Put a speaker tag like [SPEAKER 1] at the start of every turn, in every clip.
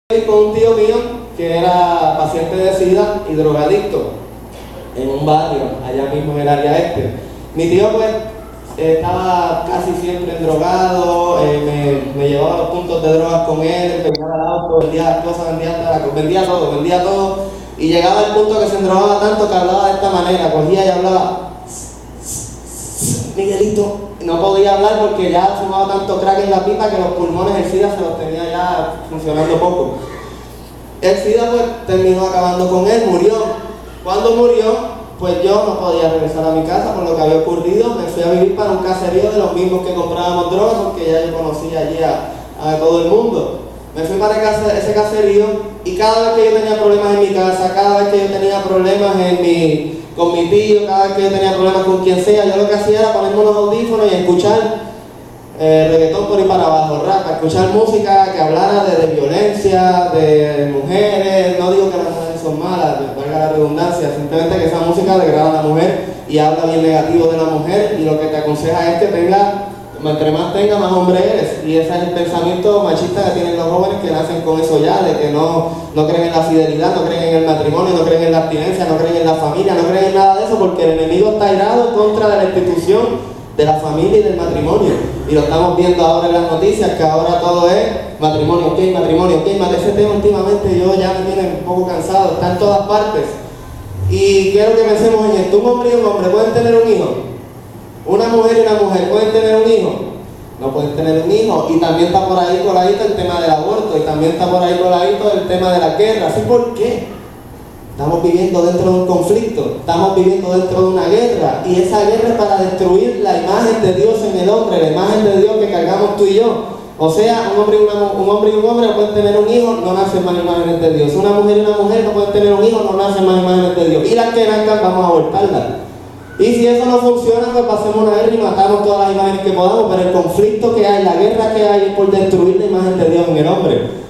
[SPEAKER 1] con un tío mío que era paciente de SIDA y drogadicto en un barrio, allá mismo en el área este. Mi tío pues estaba casi siempre drogado, me llevaba a los puntos de drogas con él, empeñaba el auto, vendía cosas, vendía todo, y llegaba al punto que se endrogaba tanto que hablaba de esta manera, cogía y hablaba, Miguelito, no podía hablar porque ya fumaba tanto crack en la pipa que los pulmones del SIDA se los tenía ya funcionando poco. El SIDA pues terminó acabando con él, murió. Cuando murió, pues yo no podía regresar a mi casa por lo que había ocurrido. Me fui a vivir para un caserío de los mismos que comprábamos drogas porque ya yo conocía allí a todo el mundo. Me fui para ese caserío y cada vez que yo tenía problemas en mi casa, cada vez que yo tenía problemas con mi tío, cada vez que yo tenía problemas con quien sea, yo lo que hacía era ponerme unos audífonos y escuchar reggaetón por ahí para abajo, rap, escuchar música que hablara de violencia, de mujeres. No digo que las mujeres son malas, valga la redundancia, simplemente que esa música degrada a la mujer y habla bien negativo de la mujer, y lo que te aconseja es que entre más tenga, más hombre eres. Y ese es el pensamiento machista que tienen los jóvenes que nacen con eso ya, de que no creen en la fidelidad, no creen en el matrimonio, no creen en la abstinencia, no creen en la familia, no creen en nada de eso, porque el enemigo está irado contra de la institución de la familia y del matrimonio. Y lo estamos viendo ahora en las noticias, que ahora todo es matrimonio, ok, ese tema últimamente yo ya me tiene un poco cansado, está en todas partes. Y quiero que pensemos en esto: un hombre y un hombre pueden tener un hijo, una mujer y una mujer pueden tener un hijo, no pueden tener un hijo. Y también está por ahí coladito el tema del aborto, y también está por ahí coladito el tema de la guerra. ¿Sí? ¿Por qué? Estamos viviendo dentro de un conflicto, estamos viviendo dentro de una guerra, y esa guerra es para destruir la imagen de Dios en el hombre, la imagen de Dios que cargamos tú y yo. O sea, un hombre y un hombre no pueden tener un hijo, no nacen más imágenes de Dios. Una mujer y una mujer no pueden tener un hijo, no nacen más imágenes de Dios. Y las que nazcan vamos a abortarlas. Y si eso no funciona, pues pasemos una guerra y matamos todas las imágenes que podamos, pero el conflicto que hay, la guerra que hay, es por destruir la imagen de Dios en el hombre.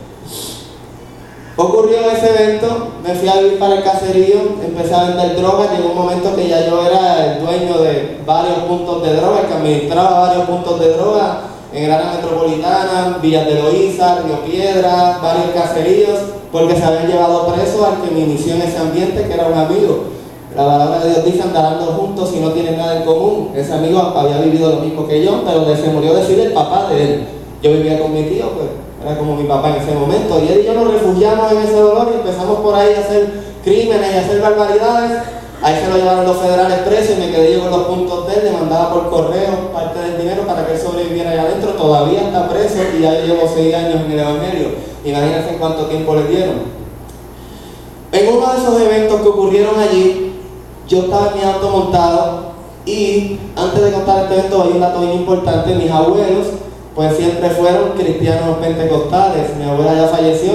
[SPEAKER 1] Ocurrió ese evento, me fui a vivir para el caserío, empecé a vender drogas. Llegó un momento que ya yo era el dueño de varios puntos de droga, que administraba varios puntos de droga en el área metropolitana, Villas de Loíza, Río Piedra, varios caseríos, porque se habían llevado preso al que me inició en ese ambiente, que era un amigo. La palabra de Dios dice: andarán juntos si no tienen nada en común. Ese amigo había vivido lo mismo que yo, pero se murió decir el papá de él. Yo vivía con mi tío, pues era como mi papá en ese momento, y él y yo nos refugiamos en ese dolor y empezamos por ahí a hacer crímenes y a hacer barbaridades. Ahí se lo llevaron los federales preso y me quedé yo con los puntos de él. Le mandaba por correo parte del dinero para que él sobreviviera allá adentro. Todavía está preso y ya yo llevo 6 años en el evangelio. Imagínense en cuánto tiempo le dieron. En uno de esos eventos que ocurrieron allí, yo estaba en mi auto montado, y antes de contar este evento hay un dato bien importante. Mis abuelos pues siempre fueron cristianos pentecostales. Mi abuela ya falleció,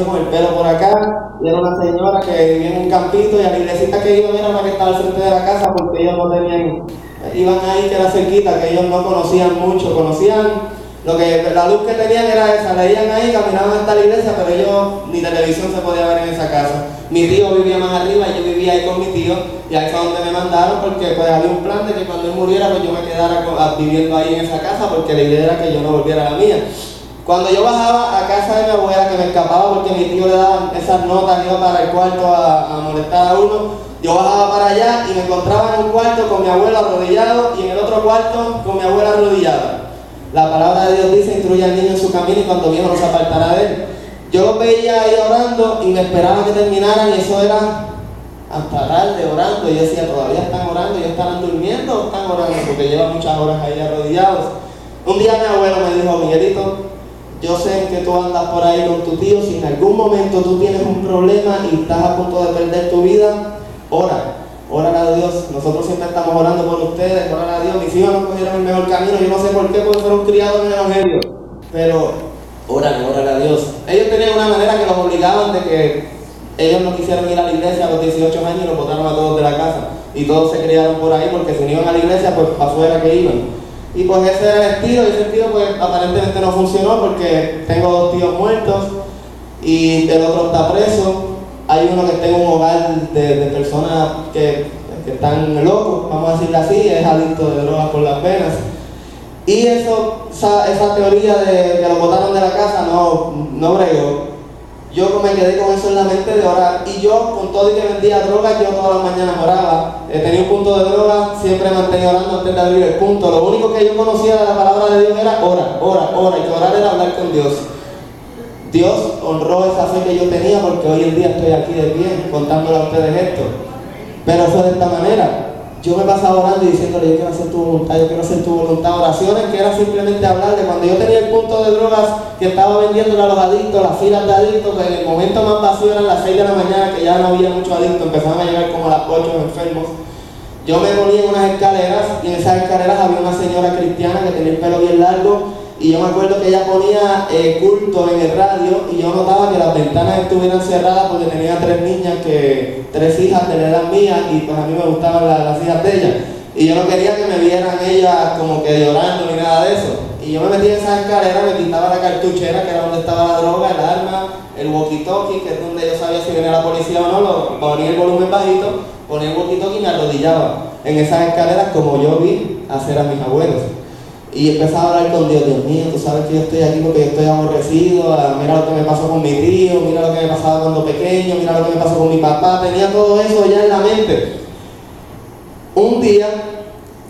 [SPEAKER 1] con el pelo por acá, y era una señora que vivía en un campito, y a la iglesita que iban era una que estaba al frente de la casa, porque ellos no tenían, iban ahí que era cerquita, que ellos no conocían mucho, conocían la luz que tenían era esa, leían ahí, caminaban hasta la iglesia, pero ellos ni televisión se podía ver en esa casa. Mi tío vivía más arriba y yo vivía ahí con mi tío, y ahí fue donde me mandaron, porque pues había un plan de que cuando él muriera pues yo me quedara viviendo ahí en esa casa, porque la idea era que yo no volviera a la mía. Cuando yo bajaba a casa de mi abuela, que me escapaba porque mi tío le daban esas notas, iba para el cuarto a molestar a uno, yo bajaba para allá y me encontraba en un cuarto con mi abuela arrodillado, y en el otro cuarto con mi abuela arrodillada. La palabra de Dios dice: instruye al niño en su camino, y cuando viejo no se apartará de él. Yo los veía ahí orando y me esperaba que terminaran, y eso era hasta tarde orando. Y yo decía: todavía están orando, ¿ellos estarán durmiendo o están orando? Porque llevan muchas horas ahí arrodillados. Un día mi abuelo me dijo: Miguelito, yo sé que tú andas por ahí con tu tío, si en algún momento tú tienes un problema y estás a punto de perder tu vida, ora. Órale a Dios, nosotros siempre estamos orando por ustedes, órale a Dios. Mis hijos no cogieron el mejor camino, yo no sé por qué, porque fueron criados en el evangelio, pero órale a Dios. Ellos tenían una manera que los obligaban de que ellos no quisieran ir a la iglesia a los 18 años, y los botaron a todos de la casa, y todos se criaron por ahí, porque si no iban a la iglesia, pues afuera que iban. Y pues ese era el estilo, y ese estilo pues aparentemente no funcionó, porque tengo 2 tíos muertos y el otro está preso. Hay uno que está en un hogar de personas que están locos, vamos a decirlo así, es adicto de drogas por las venas. Y esa teoría de que lo botaron de la casa no bregó. yo me quedé con eso en la mente de orar. Y yo, con todo y que vendía drogas, yo todas las mañanas oraba. Tenía un punto de droga, siempre me mantenía orando antes de abrir el punto. Lo único que yo conocía de la palabra de Dios era ora, ora, ora. Y que orar era hablar con Dios. Dios honró esa fe que yo tenía, porque hoy en día estoy aquí de pie contándole a ustedes esto. Pero fue de esta manera. Yo me pasaba orando y diciéndole, yo quiero hacer tu voluntad, yo quiero hacer tu voluntad. Oraciones que era simplemente hablarle. Cuando yo tenía el punto de drogas que estaba vendiéndole a los adictos, las filas de adictos, que en el momento más vacío eran las 6 de la mañana, que ya no había muchos adictos, empezaban a llegar como a las 8 enfermos. Yo me ponía en unas escaleras, y en esas escaleras había una señora cristiana que tenía el pelo bien largo, y yo me acuerdo que ella ponía culto en el radio, y yo notaba que las ventanas estuvieran cerradas porque tenía 3 niñas, 3 hijas de la edad mía, y pues a mí me gustaban las hijas de ella. Y yo no quería que me vieran ellas como que llorando ni nada de eso. Y yo me metía en esas escaleras, me quitaba la cartuchera, que era donde estaba la droga, el arma, el walkie-talkie, que es donde yo sabía si venía la policía o no, ponía el volumen bajito, ponía el walkie-talkie y me arrodillaba en esas escaleras como yo vi hacer a mis abuelos. Y empezaba a hablar con Dios. Dios mío, tú sabes que yo estoy aquí porque yo estoy aborrecido, mira lo que me pasó con mi tío, mira lo que me pasaba cuando pequeño, mira lo que me pasó con mi papá. Tenía todo eso ya en la mente. Un día,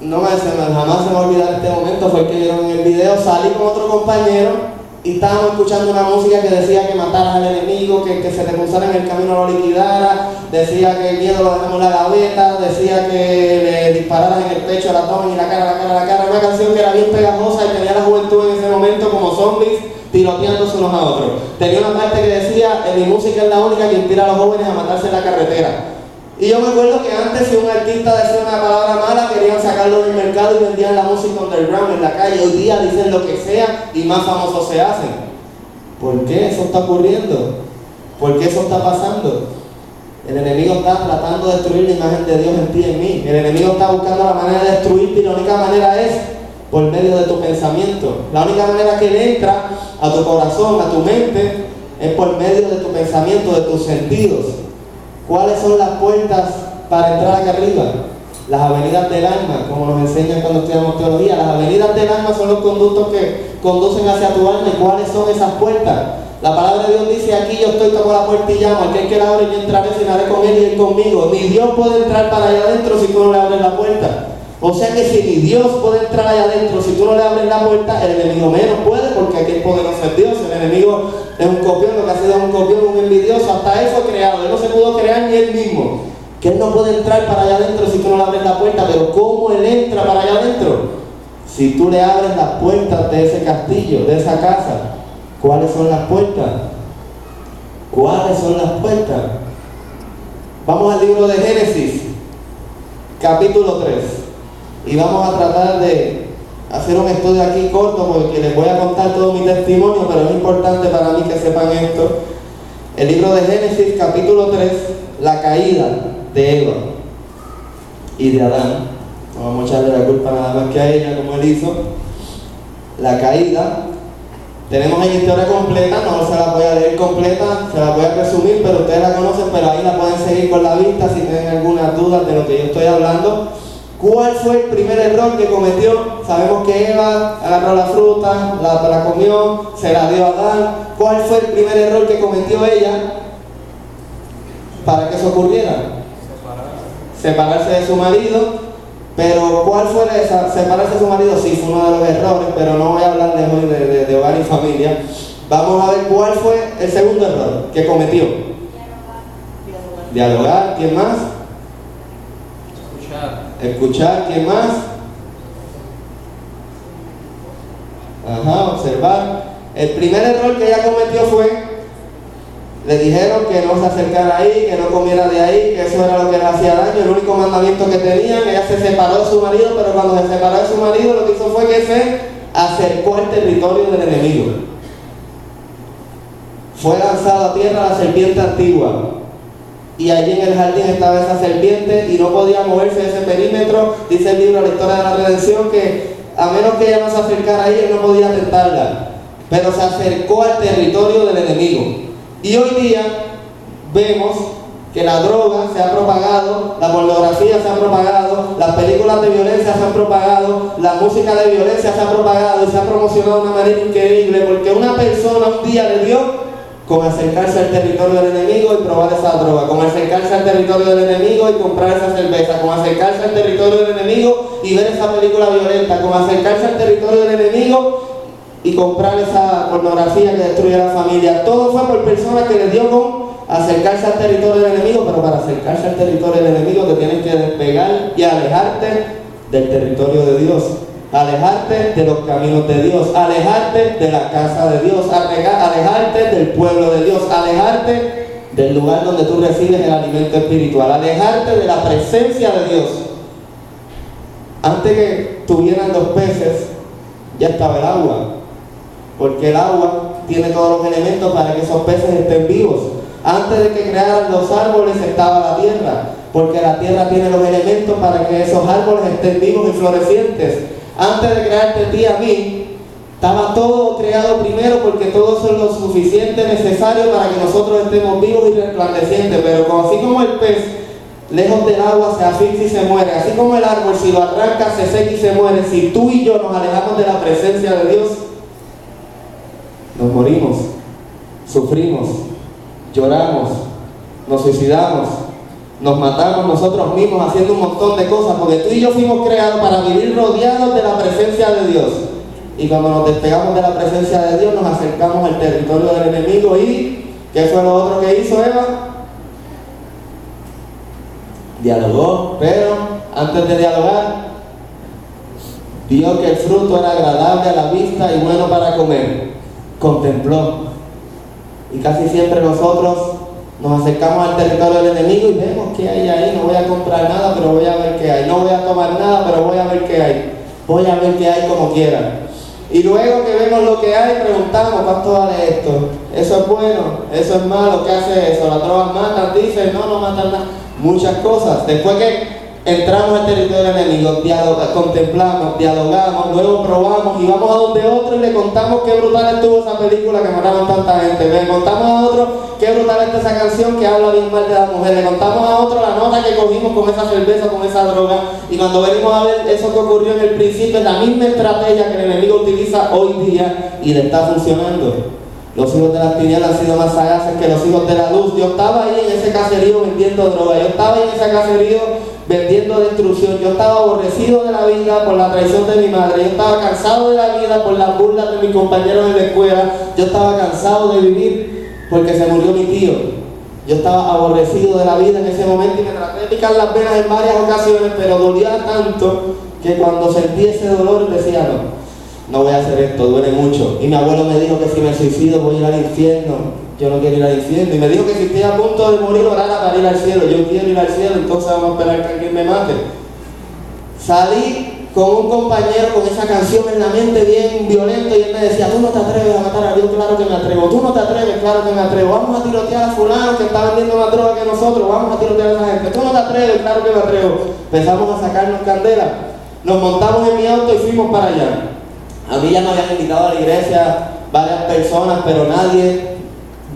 [SPEAKER 1] jamás se me va a olvidar este momento, fue el que vieron en el video, salí con otro compañero y estábamos escuchando una música que decía que mataras al enemigo, que se te cruzara en el camino lo liquidara, decía que el miedo lo dejamos en la gaveta, decía que le dispararas en el pecho, el abdomen y la cara, una canción que era bien pegajosa y tenía la juventud en ese momento como zombies tiroteándose unos a otros. Tenía una parte que decía, mi música es la única que inspira a los jóvenes a matarse en la carretera. Y yo me acuerdo que antes, si un artista decía una palabra mala, querían sacarlo del mercado y vendían la música underground en la calle. Hoy día dicen lo que sea y más famosos se hacen. ¿Por qué eso está ocurriendo? ¿Por qué eso está pasando? El enemigo está tratando de destruir la imagen de Dios en ti y en mí. El enemigo está buscando la manera de destruirte y la única manera es por medio de tu pensamiento. La única manera que él entra a tu corazón, a tu mente, es por medio de tu pensamiento, de tus sentidos. ¿Cuáles son las puertas para entrar acá arriba? Las avenidas del alma, como nos enseñan cuando estudiamos teología. Las avenidas del alma son los conductos que conducen hacia tu alma. ¿Y cuáles son esas puertas? La palabra de Dios dice, aquí yo estoy, toco la puerta y llamo, aquel que la abre yo entraré, cenaré con él y él conmigo. Ni Dios puede entrar para allá adentro si tú no le abres la puerta. O sea que si ni Dios puede entrar allá adentro, si tú no le abres la puerta, el enemigo menos puede, porque aquí el poderoso es Dios. El enemigo es un copión, lo que ha sido un copión, un envidioso, hasta él fue creado, él no se pudo crear ni él mismo. Que él no puede entrar para allá adentro si tú no le abres la puerta, pero ¿cómo él entra para allá adentro? Si tú le abres las puertas de ese castillo, de esa casa. ¿Cuáles son las puertas? ¿Cuáles son las puertas? Vamos al libro de Génesis, capítulo 3. Y vamos a tratar de hacer un estudio aquí corto porque les voy a contar todo mi testimonio, pero es importante para mí que sepan esto. El libro de Génesis, capítulo 3, la caída de Eva y de Adán. No vamos a echarle la culpa nada más que a ella, como él hizo. La caída. Tenemos la historia completa, no se la voy a leer completa, se la voy a resumir, pero ustedes la conocen, pero ahí la pueden seguir con la vista si tienen algunas dudas de lo que yo estoy hablando. ¿Cuál fue el primer error que cometió? Sabemos que Eva agarró la fruta, la comió, se la dio a Adán. ¿Cuál fue el primer error que cometió ella para que eso ocurriera? Separarse de su marido. Pero ¿cuál fue separarse de su marido? Sí, fue uno de los errores, pero no voy a hablar hoy de hogar y familia. Vamos a ver cuál fue el segundo error que cometió. Dialogar. ¿Quién más? Escuchar. ¿Quién más? Observar. El primer error que ella cometió fue, le dijeron que no se acercara ahí, que no comiera de ahí, que eso era lo que le hacía daño. El único mandamiento que tenían, ella se separó de su marido, pero cuando se separó de su marido lo que hizo fue que se acercó al territorio del enemigo. Fue lanzado a tierra la serpiente antigua. Y allí en el jardín estaba esa serpiente y no podía moverse de ese perímetro. Dice el libro La Historia de la Redención que a menos que ella no se acercara ahí, él no podía tentarla. Pero se acercó al territorio del enemigo. Y hoy día vemos que la droga se ha propagado, la pornografía se ha propagado, las películas de violencia se han propagado, la música de violencia se ha propagado y se ha promocionado de una manera increíble porque una persona un día le dio con acercarse al territorio del enemigo y probar esa droga, con acercarse al territorio del enemigo y comprar esa cerveza, con acercarse al territorio del enemigo y ver esa película violenta, con acercarse al territorio del enemigo y comprar esa pornografía que destruye a la familia. Todo fue por personas que les dio con acercarse al territorio del enemigo, pero para acercarse al territorio del enemigo te tienes que despegar y alejarte del territorio de Dios. Alejarte de los caminos de Dios, alejarte de la casa de Dios, alejarte del pueblo de Dios, alejarte del lugar donde tú recibes el alimento espiritual, alejarte de la presencia de Dios. Antes que tuvieran los peces, ya estaba el agua, porque el agua tiene todos los elementos para que esos peces estén vivos. Antes de que crearan los árboles estaba la tierra, porque la tierra tiene los elementos para que esos árboles estén vivos y florecientes. Antes de crearte a ti y a mí, estaba todo creado primero, porque todo eso es lo suficiente necesario para que nosotros estemos vivos y resplandecientes. Pero así como el pez, lejos del agua, se asfixia y se muere, así como el árbol, si lo arrancas, se seca y se muere, si tú y yo nos alejamos de la presencia de Dios, nos morimos, sufrimos, lloramos, nos suicidamos, nos matamos nosotros mismos haciendo un montón de cosas, porque tú y yo fuimos creados para vivir rodeados de la presencia de Dios. Y cuando nos despegamos de la presencia de Dios, nos acercamos al territorio del enemigo. ¿Y qué fue lo otro que hizo Eva? Dialogó, pero antes de dialogar, vio que el fruto era agradable a la vista y bueno para comer. Contempló. Y casi siempre nosotros nos acercamos al territorio del enemigo y vemos qué hay ahí. No voy a comprar nada, pero voy a ver qué hay. No voy a tomar nada, pero voy a ver qué hay. Voy a ver qué hay como quiera. Y luego que vemos lo que hay, preguntamos, ¿cuánto vale esto? ¿Eso es bueno? ¿Eso es malo? ¿Qué hace eso? ¿Las drogas matan? Dicen, no matan nada. Muchas cosas. Después que entramos al territorio del enemigo, contemplamos, dialogamos, luego probamos y vamos a donde otro y le contamos qué brutal estuvo esa película que mataron tanta gente. Le contamos a otro qué brutal está esa canción que habla bien mal de la mujer. Le contamos a otro la nota que cogimos con esa cerveza, con esa droga. Y cuando venimos a ver eso que ocurrió en el principio, es la misma estrategia que el enemigo utiliza hoy día y le está funcionando. Los hijos de las tinieblas han sido más sagaces que los hijos de la luz. Yo estaba ahí en ese caserío vendiendo droga. Yo estaba ahí en ese caserío vendiendo destrucción. Yo estaba aborrecido de la vida por la traición de mi madre. Yo estaba cansado de la vida por las burlas de mis compañeros en la escuela. Yo estaba cansado de vivir porque se murió mi tío. Yo estaba aborrecido de la vida en ese momento y me traté de picar las venas en varias ocasiones, pero dolía tanto que cuando sentí ese dolor decía no voy a hacer esto, duele mucho. Y mi abuelo me dijo que si me suicido voy a ir al infierno. Yo no quiero ir al infierno. Y me dijo que si estoy a punto de morir, orara para ir al cielo. Yo quiero ir al cielo, entonces vamos a esperar que alguien me mate. Salí con un compañero con esa canción en la mente bien violento y él me decía, tú no te atreves a matar a Dios, claro que me atrevo. Tú no te atreves, claro que me atrevo. Vamos a tirotear a fulano que está vendiendo más droga que nosotros. Vamos a tirotear a esa gente. Tú no te atreves, claro que me atrevo. Empezamos a sacarnos candela. Nos montamos en mi auto y fuimos para allá. A mí ya me habían invitado a la iglesia varias personas, pero nadie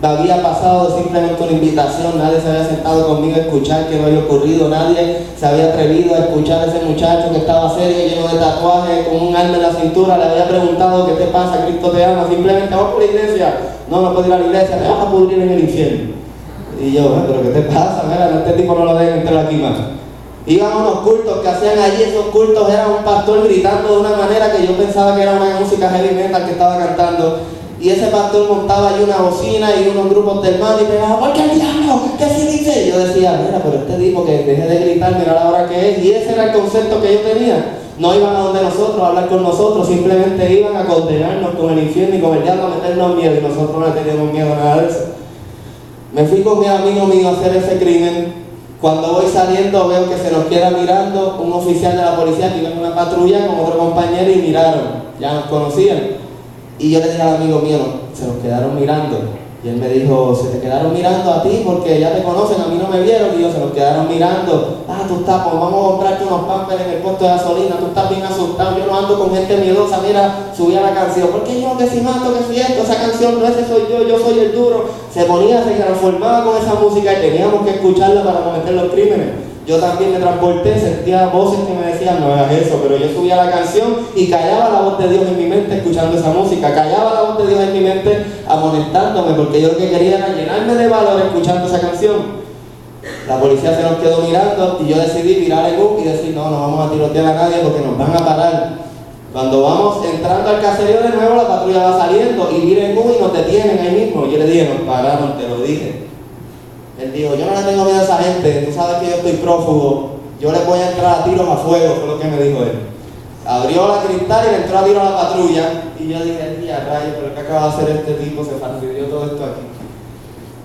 [SPEAKER 1] había pasado simplemente una invitación, nadie se había sentado conmigo a escuchar qué me había ocurrido, nadie se había atrevido a escuchar a ese muchacho que estaba serio, lleno de tatuajes, con un arma en la cintura, le había preguntado qué te pasa, Cristo te ama, simplemente vamos por la iglesia, no puedo ir a la iglesia, te vas a pudrir en el infierno. Y yo, pero ¿qué te pasa? Mira, este tipo no lo dejen entrar aquí más. Iban a unos cultos que hacían allí, esos cultos eran un pastor gritando de una manera que yo pensaba que era una música heavy metal que estaba cantando. Y ese pastor montaba allí una bocina y unos grupos de hermanos y pegaba, ¿por qué el diablo? ¿Qué se dice? Y yo decía, mira, pero este tipo que deje de gritar, mira la hora que es. Y ese era el concepto que yo tenía. No iban a donde nosotros a hablar con nosotros, simplemente iban a condenarnos con el infierno y con el diablo a meternos miedo. Y nosotros no teníamos miedo a nada de eso. Me fui con mi amigo mío a hacer ese crimen. Cuando voy saliendo veo que se nos queda mirando un oficial de la policía que iba en una patrulla con otro compañero y miraron, ya nos conocían. Y yo le dije al amigo mío, se nos quedaron mirando. Y él me dijo, se te quedaron mirando a ti porque ya te conocen, a mí no me vieron. Y yo, se nos quedaron mirando. Tú estás, pues vamos a comprarte unos pampers en el puesto de gasolina, tú estás bien asustado, yo no ando con gente miedosa, mira, subía la canción. ¿Por qué yo que si mato, que si esto? Esa canción no, ese soy yo soy el duro. Se transformaba con esa música y teníamos que escucharla para cometer los crímenes. yo también me transporté, sentía voces que me decían no hagas eso, pero yo subía la canción y callaba la voz de Dios en mi mente escuchando esa música, callaba la voz de Dios en mi mente amonestándome, porque yo lo que quería era llenarme de valor escuchando esa canción. La policía se nos quedó mirando y yo decidí virar el U y decir no vamos a tirotear a nadie porque nos van a parar. Cuando vamos entrando al caserío de nuevo, la patrulla va saliendo y vira el U y nos detienen ahí mismo. Yo le dije, nos pararon, te lo dije. Él dijo, yo no le tengo miedo a esa gente, tú sabes que yo estoy prófugo, yo le voy a entrar a tiros a fuego, fue lo que me dijo él. Abrió la cristal y le entró a tiro a la patrulla y yo dije, rayos, pero ¿qué acaba de hacer este tipo? Se fastidió todo esto aquí.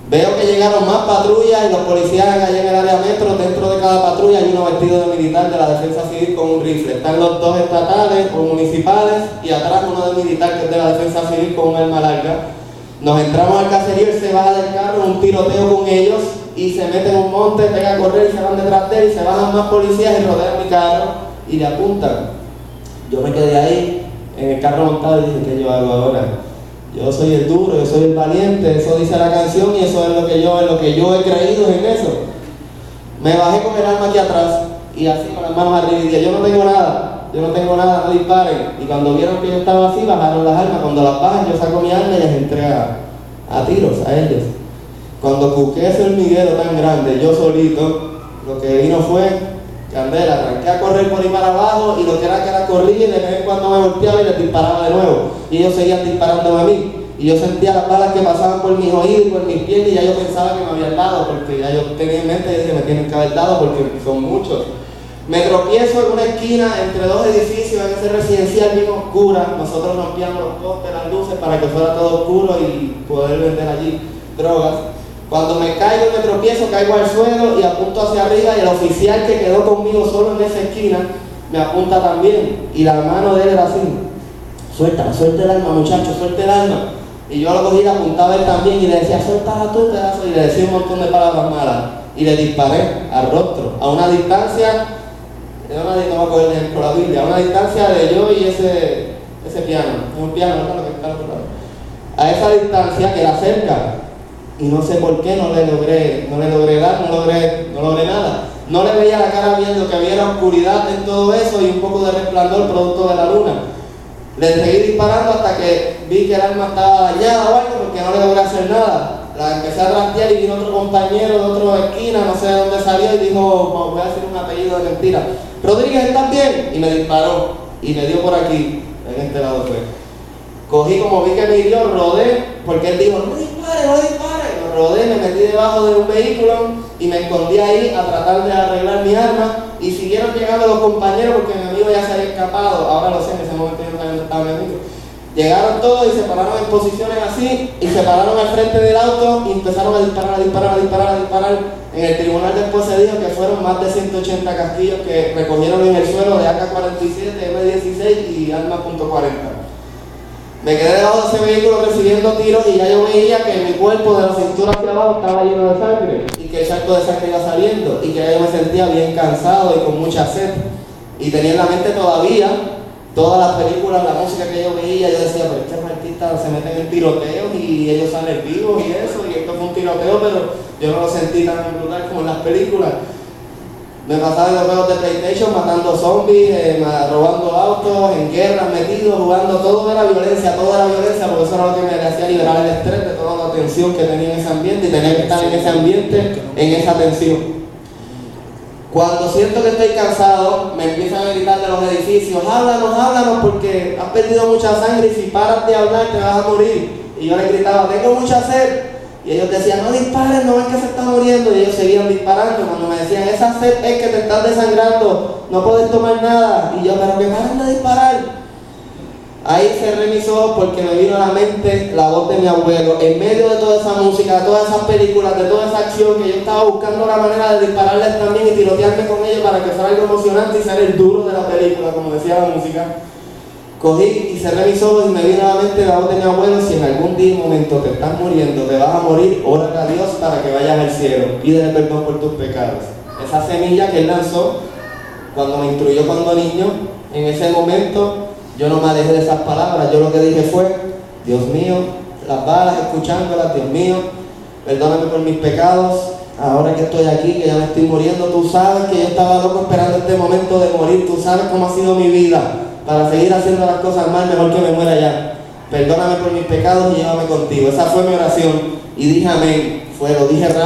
[SPEAKER 1] Veo que llegaron más patrullas y los policías allá en el área metro, dentro de cada patrulla hay uno vestido de militar de la defensa civil con un rifle. Están los dos estatales o municipales y atrás uno de militar que es de la defensa civil con un arma larga. Nos entramos al caserío, él se baja del carro, un tiroteo con ellos y se mete en un monte, pega a correr y se van detrás de él y se bajan más policías y rodean mi carro y le apuntan. Yo me quedé ahí en el carro montado y dije, ¿qué yo hago ahora? Yo soy el duro, yo soy el valiente, eso dice la canción y eso es lo que yo he creído en eso. Me bajé con el arma aquí atrás y así con las manos arriba y dije, yo no tengo nada, no disparen. Y cuando vieron que yo estaba así, bajaron las armas. Cuando las bajan, yo saco mi arma y les entré a tiros a ellos. Cuando busqué ese hormiguero tan grande, yo solito, lo que vino fue candela, arranqué a correr por ahí para abajo y lo que era corría y de vez en cuando me volteaba y les disparaba de nuevo. Y ellos seguían disparándome a mí. Y yo sentía las balas que pasaban por mis oídos y por mis pies y ya yo pensaba que me habían dado, porque ya yo tenía en mente que me tienen que haber dado porque son muchos. Me tropiezo en una esquina entre dos edificios en ese residencial bien oscura. Nosotros rompíamos los postes, las luces para que fuera todo oscuro y poder vender allí drogas. Cuando me caigo y me tropiezo, caigo al suelo y apunto hacia arriba y el oficial que quedó conmigo solo en esa esquina me apunta también y la mano de él era así. Suelta el arma, muchacho, suelta el arma. Y yo lo cogí y le apuntaba a él también y le decía, suelta tú, pedazo, y le decía un montón de palabras malas. Y le disparé al rostro, a una distancia, no me acuerdo el ejemplo, la Biblia, a una distancia de yo y ese piano, es un piano, no es lo que está al otro lado. A esa distancia que era cerca. Y no sé por qué no le logré dar, no logré nada. No le veía la cara viendo que había oscuridad en todo eso y un poco de resplandor producto de la luna. Le seguí disparando hasta que vi que el arma estaba dañada o algo porque no le logré hacer nada. La empecé a trastear y vino otro compañero de otra esquina, no sé de dónde salió y dijo, voy a hacer un apellido de mentira. Rodríguez, ¿estás bien? Y me disparó y me dio por aquí, en este lado fue. Cogí, como vi que me hirió, rodé, porque él dijo, no dispare. Lo rodé, me metí debajo de un vehículo y me escondí ahí a tratar de arreglar mi arma. Y siguieron llegando los compañeros porque mi amigo ya se había escapado. Ahora lo sé, en ese momento yo no sabía dónde estaba mi amigo. Llegaron todos y se pararon en posiciones así y se pararon al frente del auto y empezaron a disparar. En el tribunal después se dijo que fueron más de 180 casquillos que recogieron en el suelo de AK-47, M16 y arma .40. Me quedé debajo de ese vehículo recibiendo tiros y ya yo veía que mi cuerpo de la cintura hacia abajo estaba lleno de sangre y que el charco de sangre iba saliendo y que ya yo me sentía bien cansado y con mucha sed y tenía en la mente todavía todas las películas, la música que yo veía. Yo decía, pero estos artistas se meten en tiroteos y ellos salen vivos y eso, y esto fue un tiroteo, pero yo no lo sentí tan brutal como en las películas. Me pasaba en los juegos de PlayStation matando zombies, robando autos, en guerras metidos, jugando, todo era violencia, porque eso era lo que me hacía liberar el estrés de toda la tensión que tenía en ese ambiente y tenía que estar en ese ambiente, en esa tensión. Cuando siento que estoy cansado, me empiezan a gritar de los edificios, háblanos porque has perdido mucha sangre y si paras de hablar te vas a morir. Y yo les gritaba, tengo mucha sed. Y ellos decían, no disparen, no ves que se está muriendo. Y ellos seguían disparando. Cuando me decían, esa sed es que te estás desangrando, no puedes tomar nada. Y yo, pero que paren de disparar. Ahí cerré mis ojos porque me vino a la mente la voz de mi abuelo. En medio de toda esa música, de todas esas películas, de toda esa acción, que yo estaba buscando la manera de dispararles también y tirotearme con ellos para que fuera algo emocionante y ser el duro de la película, como decía la música. Cogí y cerré mis ojos y me vino a la mente la voz de mi abuelo. Si en algún día y momento te estás muriendo, te vas a morir, órale a Dios para que vayas al cielo. Pídele perdón por tus pecados. Esa semilla que él lanzó cuando me instruyó cuando niño, en ese momento yo no me alejé de esas palabras. Yo lo que dije fue, Dios mío, las balas escuchándolas, Dios mío, perdóname por mis pecados, ahora que estoy aquí, que ya me estoy muriendo, tú sabes que yo estaba loco esperando este momento de morir, tú sabes cómo ha sido mi vida, para seguir haciendo las cosas mal, mejor que me muera ya. Perdóname por mis pecados y llévame contigo. Esa fue mi oración y dije amén. Lo dije rápido.